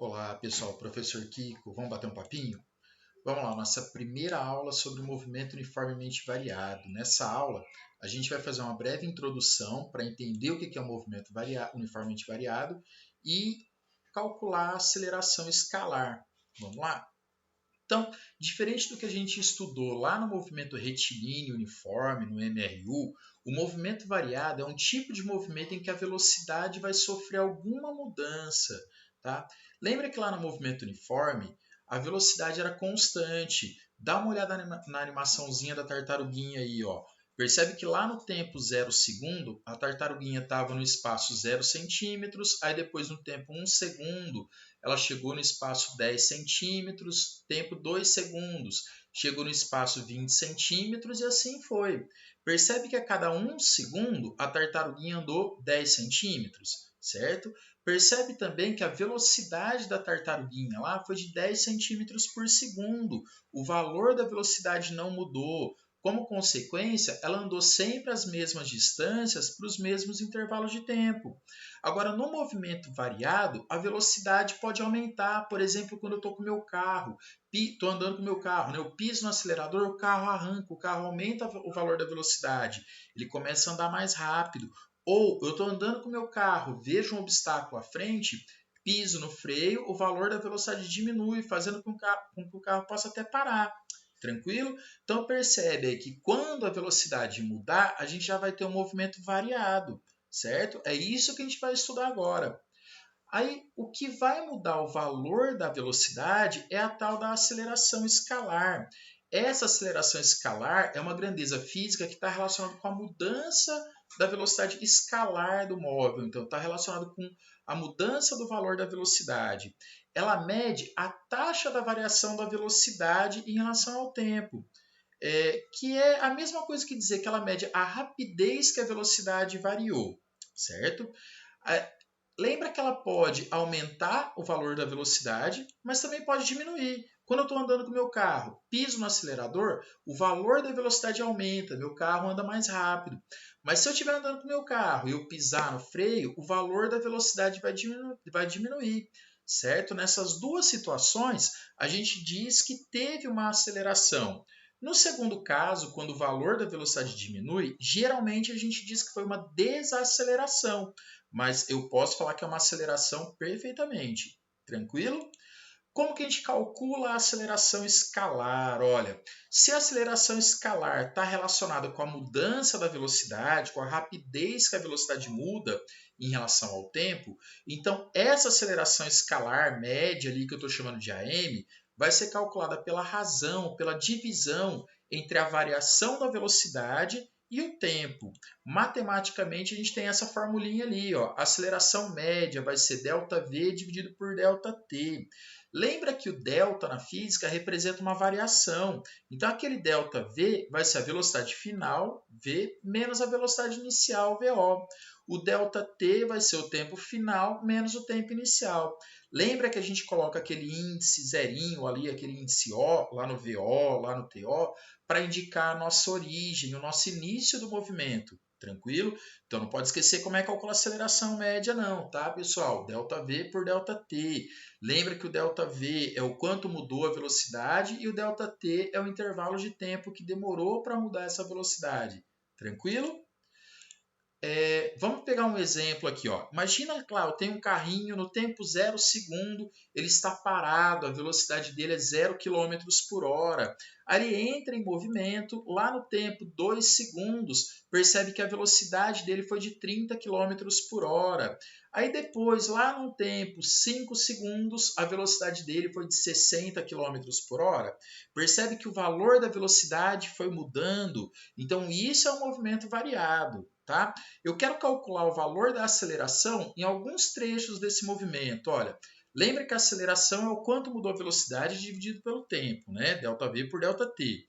Olá pessoal, professor Kiko, vamos bater um papinho? Vamos lá, nossa primeira aula sobre o movimento uniformemente variado. Nessa aula, a gente vai fazer uma breve introdução para entender o que é o movimento uniformemente variado e calcular a aceleração escalar. Vamos lá? Então, diferente do que a gente estudou lá no movimento retilíneo uniforme, no MRU, o movimento variado é um tipo de movimento em que a velocidade vai sofrer alguma mudança. Tá? Lembra que lá no movimento uniforme, a velocidade era constante. Dá uma olhada na animaçãozinha da tartaruguinha aí, ó. Percebe que lá no tempo 0 segundo, a tartaruguinha estava no espaço 0 centímetros, aí depois no tempo 1 segundo, ela chegou no espaço 10 centímetros, tempo 2 segundos, chegou no espaço 20 centímetros e assim foi. Percebe que a cada 1 segundo a tartaruguinha andou 10 centímetros, certo? Percebe também que a velocidade da tartaruguinha lá foi de 10 centímetros por segundo. O valor da velocidade não mudou. Como consequência, ela andou sempre as mesmas distâncias para os mesmos intervalos de tempo. Agora, no movimento variado, a velocidade pode aumentar. Por exemplo, quando eu estou com o meu carro, estou andando com o meu carro, né? Eu piso no acelerador, o carro arranca, o carro aumenta o valor da velocidade, ele começa a andar mais rápido. Ou eu estou andando com o meu carro, vejo um obstáculo à frente, piso no freio, o valor da velocidade diminui, fazendo com que o carro possa até parar. Tranquilo? Então percebe aí que quando a velocidade mudar, a gente já vai ter um movimento variado, certo? É isso que a gente vai estudar agora. Aí, o que vai mudar o valor da velocidade é a tal da aceleração escalar. Essa aceleração escalar é uma grandeza física que está relacionada com a mudança da velocidade escalar do móvel. Então, está relacionado com a mudança do valor da velocidade. Ela mede a taxa da variação da velocidade em relação ao tempo. Que é a mesma coisa que dizer que ela mede a rapidez que a velocidade variou, certo? Lembra que ela pode aumentar o valor da velocidade, mas também pode diminuir. Quando eu estou andando com o meu carro, piso no acelerador, o valor da velocidade aumenta, meu carro anda mais rápido. Mas se eu estiver andando com o meu carro e eu pisar no freio, o valor da velocidade vai diminuir, certo? Nessas duas situações, a gente diz que teve uma aceleração. No segundo caso, quando o valor da velocidade diminui, geralmente a gente diz que foi uma desaceleração, mas eu posso falar que é uma aceleração perfeitamente. Tranquilo? Como que a gente calcula a aceleração escalar? Olha, se a aceleração escalar está relacionada com a mudança da velocidade, com a rapidez que a velocidade muda em relação ao tempo, então essa aceleração escalar média ali que eu estou chamando de AM vai ser calculada pela razão, pela divisão entre a variação da velocidade e o tempo. Matematicamente, a gente tem essa formulinha ali, ó. A aceleração média vai ser ΔV dividido por ΔT. Lembra que o delta na física representa uma variação. Então, aquele ΔV vai ser a velocidade final, V, menos a velocidade inicial, VO. O ΔT vai ser o tempo final menos o tempo inicial. Lembra que a gente coloca aquele índice zerinho ali, aquele índice O, lá no VO, lá no TO, para indicar a nossa origem, o nosso início do movimento. Tranquilo? Então não pode esquecer como é que calcula a aceleração média não, tá, pessoal? ΔV por ΔT. Lembra que o ΔV é o quanto mudou a velocidade e o ΔT é o intervalo de tempo que demorou para mudar essa velocidade. Tranquilo? Vamos pegar um exemplo aqui. Ó. Imagina, claro, tem um carrinho no tempo 0 segundo, ele está parado, a velocidade dele é 0 km por hora. Aí ele entra em movimento, lá no tempo 2 segundos, percebe que a velocidade dele foi de 30 km por hora. Aí depois, lá no tempo 5 segundos, a velocidade dele foi de 60 km por hora. Percebe que o valor da velocidade foi mudando. Então, isso é um movimento variado. Tá? Eu quero calcular o valor da aceleração em alguns trechos desse movimento. Olha, lembra que a aceleração é o quanto mudou a velocidade dividido pelo tempo, né? ΔV por ΔT.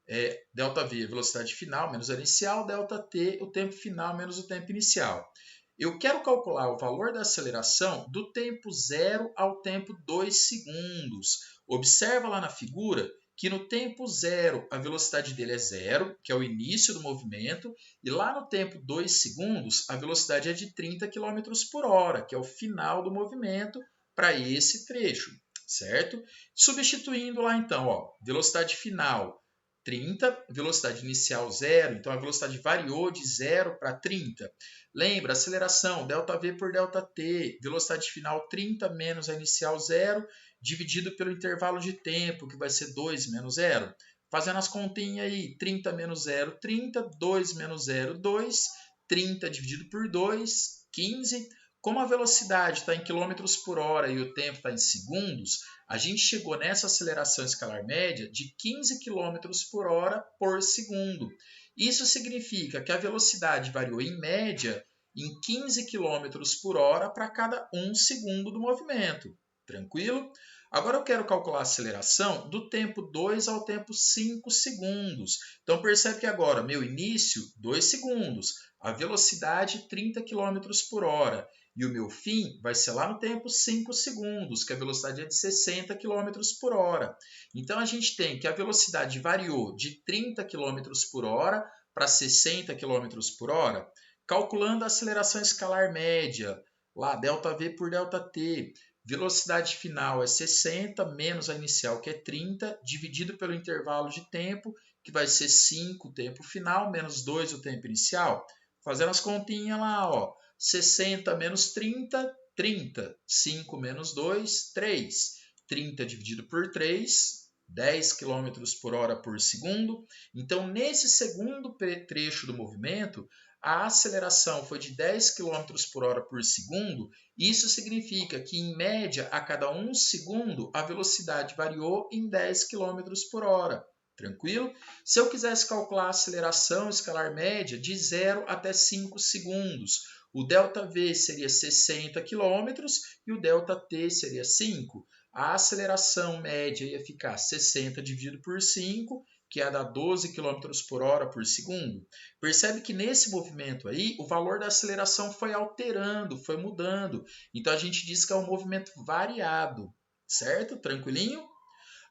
ΔV é a velocidade final menos a inicial, ΔT o tempo final menos o tempo inicial. Eu quero calcular o valor da aceleração do tempo 0 ao tempo 2 segundos. Observa lá na figura que no tempo 0 a velocidade dele é 0, que é o início do movimento, e lá no tempo 2 segundos a velocidade é de 30 km por hora, que é o final do movimento, para esse trecho, certo? Substituindo lá então, ó, velocidade final 30, velocidade inicial 0, então a velocidade variou de 0 para 30. Lembra, aceleração, ΔV por ΔT, velocidade final 30 menos a inicial 0, dividido pelo intervalo de tempo, que vai ser 2 menos 0. Fazendo as continhas aí, 30 menos 0, 30, 2 menos 0, 2, 30 dividido por 2, 15. Como a velocidade está em quilômetros por hora e o tempo está em segundos, a gente chegou nessa aceleração escalar média de 15 km por hora por segundo. Isso significa que a velocidade variou em média em 15 km por hora para cada 1 segundo do movimento. Tranquilo? Agora eu quero calcular a aceleração do tempo 2 ao tempo 5 segundos. Então percebe que agora meu início 2 segundos, a velocidade 30 km por hora. E o meu fim vai ser lá no tempo 5 segundos, que a velocidade é de 60 km por hora. Então, a gente tem que a velocidade variou de 30 km por hora para 60 km por hora, calculando a aceleração escalar média, lá ΔV por ΔT. Velocidade final é 60 menos a inicial, que é 30, dividido pelo intervalo de tempo, que vai ser 5 o tempo final, menos 2 o tempo inicial. Fazendo as continhas lá, ó. 60 menos 30, 30. 5 menos 2, 3. 30 dividido por 3, 10 km por hora por segundo. Então, nesse segundo trecho do movimento, a aceleração foi de 10 km por hora por segundo. Isso significa que, em média, a cada 1 segundo, a velocidade variou em 10 km por hora. Tranquilo? Se eu quisesse calcular a aceleração escalar média de 0 até 5 segundos, o ΔV seria 60 km e o ΔT seria 5. A aceleração média ia ficar 60 dividido por 5, que ia dar 12 km por hora por segundo. Percebe que nesse movimento aí, o valor da aceleração foi alterando, foi mudando. Então a gente diz que é um movimento variado, certo? Tranquilinho?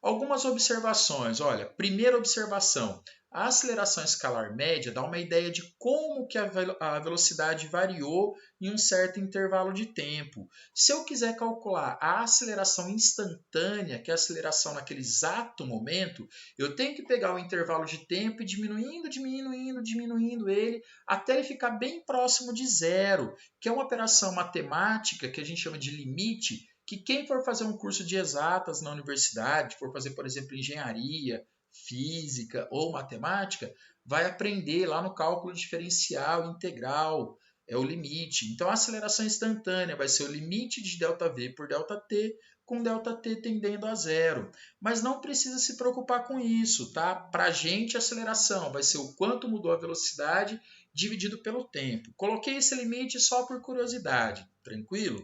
Algumas observações. Olha, primeira observação. A aceleração escalar média dá uma ideia de como que a velocidade variou em um certo intervalo de tempo. Se eu quiser calcular a aceleração instantânea, que é a aceleração naquele exato momento, eu tenho que pegar o intervalo de tempo e diminuindo ele, até ele ficar bem próximo de zero, que é uma operação matemática que a gente chama de limite, que quem for fazer um curso de exatas na universidade, for fazer, por exemplo, engenharia, física ou matemática, vai aprender lá no cálculo diferencial integral, é o limite. Então, a aceleração instantânea vai ser o limite de ΔV por ΔT, com ΔT tendendo a zero. Mas não precisa se preocupar com isso, tá? Para a gente, a aceleração vai ser o quanto mudou a velocidade dividido pelo tempo. Coloquei esse limite só por curiosidade, tranquilo?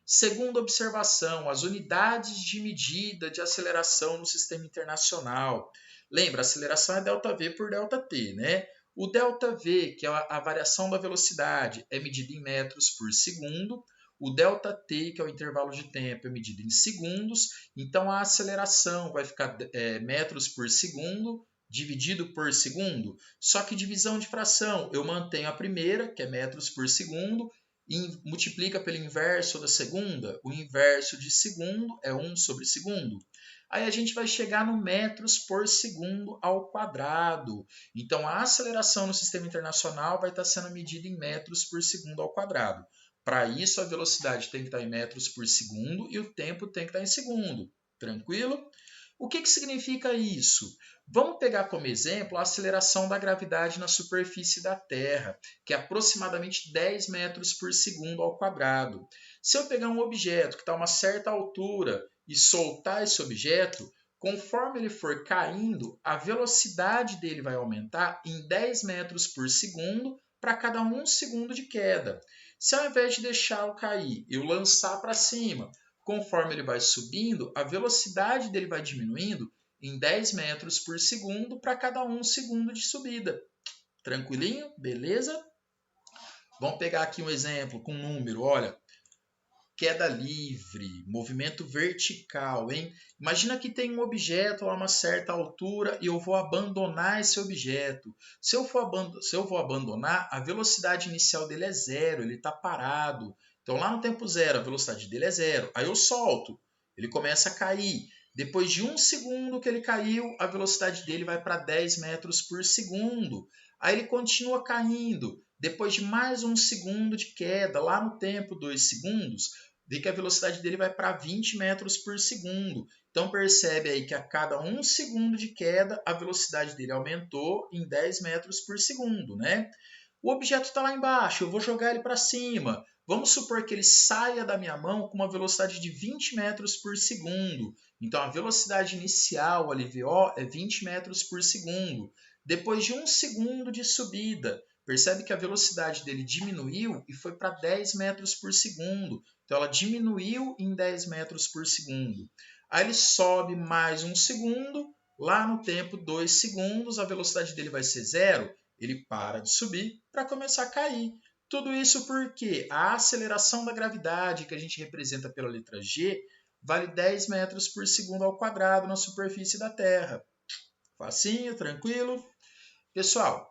Segunda observação, as unidades de medida de aceleração no sistema internacional. Lembra, a aceleração é ΔV por ΔT, né? O ΔV, que é a variação da velocidade, é medida em metros por segundo. O ΔT, que é o intervalo de tempo, é medido em segundos. Então, a aceleração vai ficar metros por segundo, dividido por segundo. Só que divisão de fração, eu mantenho a primeira, que é metros por segundo, e multiplica pelo inverso da segunda. O inverso de segundo é 1 sobre segundo. Aí a gente vai chegar no metros por segundo ao quadrado. Então, a aceleração no sistema internacional vai estar sendo medida em metros por segundo ao quadrado. Para isso, a velocidade tem que estar em metros por segundo e o tempo tem que estar em segundo. Tranquilo? O que significa isso? Vamos pegar como exemplo a aceleração da gravidade na superfície da Terra, que é aproximadamente 10 metros por segundo ao quadrado. Se eu pegar um objeto que está a uma certa altura e soltar esse objeto, conforme ele for caindo, a velocidade dele vai aumentar em 10 metros por segundo para cada 1 segundo de queda. Se ao invés de deixá-lo cair, eu lançar para cima, conforme ele vai subindo, a velocidade dele vai diminuindo em 10 metros por segundo para cada 1 segundo de subida. Tranquilinho? Beleza? Vamos pegar aqui um exemplo com um número. Olha, queda livre, movimento vertical, hein? Imagina que tem um objeto a uma certa altura e eu vou abandonar esse objeto. Se eu vou abandonar, a velocidade inicial dele é zero, ele está parado. Então, lá no tempo zero, a velocidade dele é zero. Aí eu solto, ele começa a cair. Depois de 1 segundo que ele caiu, a velocidade dele vai para 10 metros por segundo. Aí ele continua caindo. Depois de mais 1 segundo de queda, lá no tempo 2 segundos, vê que a velocidade dele vai para 20 metros por segundo. Então percebe aí que a cada 1 segundo de queda, a velocidade dele aumentou em 10 metros por segundo, né? O objeto está lá embaixo, eu vou jogar ele para cima. Vamos supor que ele saia da minha mão com uma velocidade de 20 metros por segundo. Então a velocidade inicial, a LVO, é 20 metros por segundo. Depois de 1 segundo de subida, percebe que a velocidade dele diminuiu e foi para 10 metros por segundo. Então ela diminuiu em 10 metros por segundo. Aí ele sobe mais 1 segundo, lá no tempo 2 segundos, a velocidade dele vai ser zero, ele para de subir para começar a cair. Tudo isso porque a aceleração da gravidade, que a gente representa pela letra G, vale 10 metros por segundo ao quadrado na superfície da Terra. Facinho, tranquilo? Pessoal,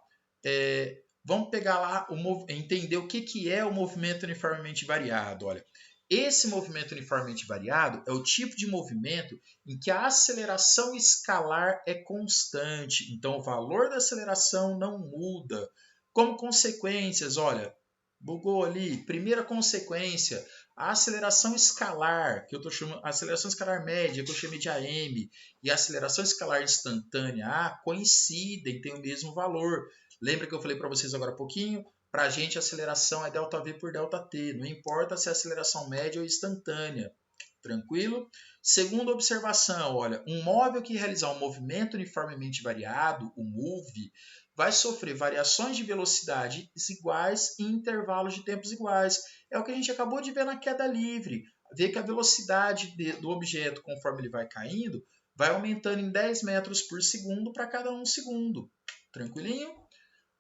vamos pegar lá, entender o que é o movimento uniformemente variado. Olha, esse movimento uniformemente variado é o tipo de movimento em que a aceleração escalar é constante. Então, o valor da aceleração não muda. Como consequências, olha, bugou ali. Primeira consequência, a aceleração escalar, que eu estou chamando, a aceleração escalar média, que eu chamei de AM, e a aceleração escalar instantânea A coincidem, têm o mesmo valor. Lembra que eu falei para vocês agora há pouquinho? Para a gente, a aceleração é ΔV por ΔT. Não importa se é aceleração média ou instantânea. Tranquilo? Segunda observação, olha, um móvel que realizar um movimento uniformemente variado, o MOVE, vai sofrer variações de velocidade iguais em intervalos de tempos iguais. É o que a gente acabou de ver na queda livre. Vê que a velocidade do objeto, conforme ele vai caindo, vai aumentando em 10 metros por segundo para cada 1 segundo. Tranquilinho?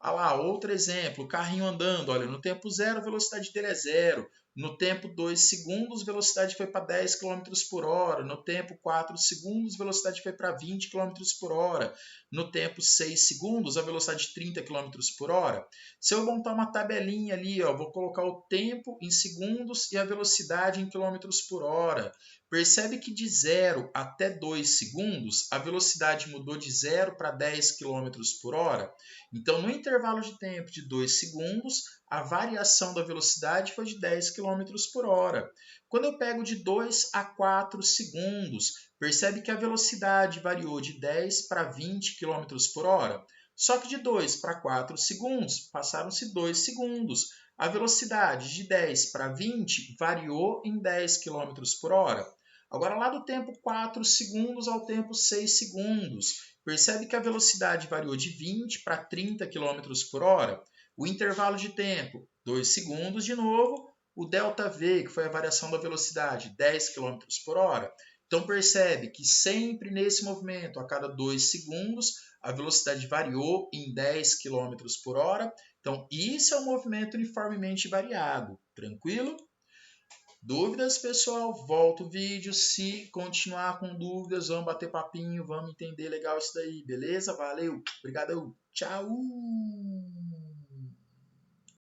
Ah lá, outro exemplo, o carrinho andando, olha, no tempo zero a velocidade dele é zero, no tempo 2 segundos a velocidade foi para 10 km por hora, no tempo 4 segundos a velocidade foi para 20 km por hora, no tempo 6 segundos a velocidade 30 km por hora. Se eu montar uma tabelinha ali, ó, vou colocar o tempo em segundos e a velocidade em quilômetros por hora. Percebe que de 0 até 2 segundos a velocidade mudou de 0 para 10 km por hora. Então, no intervalo de tempo de 2 segundos, a variação da velocidade foi de 10 km por hora. Quando eu pego de 2 a 4 segundos, percebe que a velocidade variou de 10 para 20 km por hora. Só que de 2 para 4 segundos, passaram-se 2 segundos. A velocidade de 10 para 20 variou em 10 km por hora. Agora, lá do tempo 4 segundos ao tempo 6 segundos, percebe que a velocidade variou de 20 para 30 km por hora. O intervalo de tempo, 2 segundos de novo. O ΔV, que foi a variação da velocidade, 10 km por hora. Então percebe que sempre nesse movimento, a cada 2 segundos, a velocidade variou em 10 km por hora. Então isso é um movimento uniformemente variado. Tranquilo? Dúvidas, pessoal? Volta o vídeo. Se continuar com dúvidas, vamos bater papinho, vamos entender legal isso daí, beleza? Valeu, obrigadão, tchau!